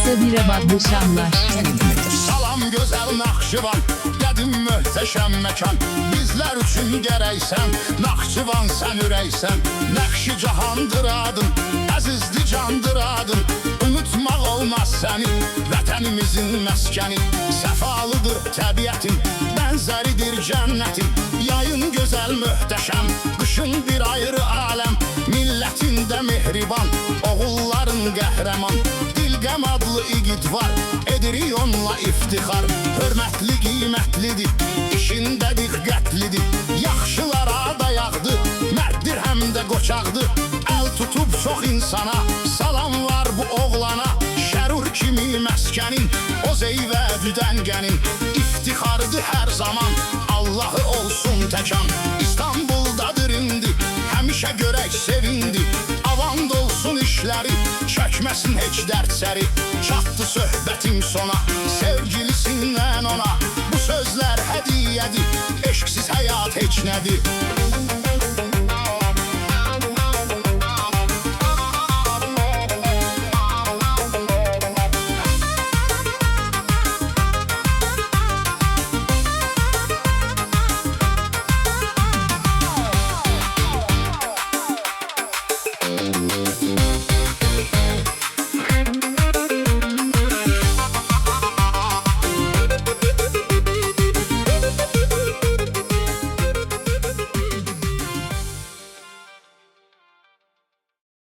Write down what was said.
Sabire Badlışanlar. Salam gözəl Naxçıvan, qədim möhtəşəm məkan. Bizlər üçün gərəksən, Naxçıvan sən ürəksən. Nəqşi cahandır adın, əzizli candır adın. Unutmaq olmaz səni, vətənimizin məskəni. Səfalıdır təbiətin, bənzəridir cənnətin. Yayın gözəl möhtəşəm, qışın bir ayrı aləm. Millətində mehriban, oğulların qəhrəman. Dilqəm adlı igid var, edirik onunla iftixar. Hörmətli qiymətlidir, işində diqqətlidir. Yaxşılara dayaqdı, mərddir həm də qoçaqdı. Əl tutub çox insana, salam var bu oğlana. Şərur kimi məskənin, o zeyvə düdəngənin. İftixardı hər zaman, Allahı olsun təkan. İstanbuldadır indi, həmişə görək sevindi. Avand olsun işləri, çəkməsin heç dərd səri. Çatdı söhbətim sona, sevgilisindən ona. Bu sözlər hədiyyədir, eşqsiz həyat heç nədir.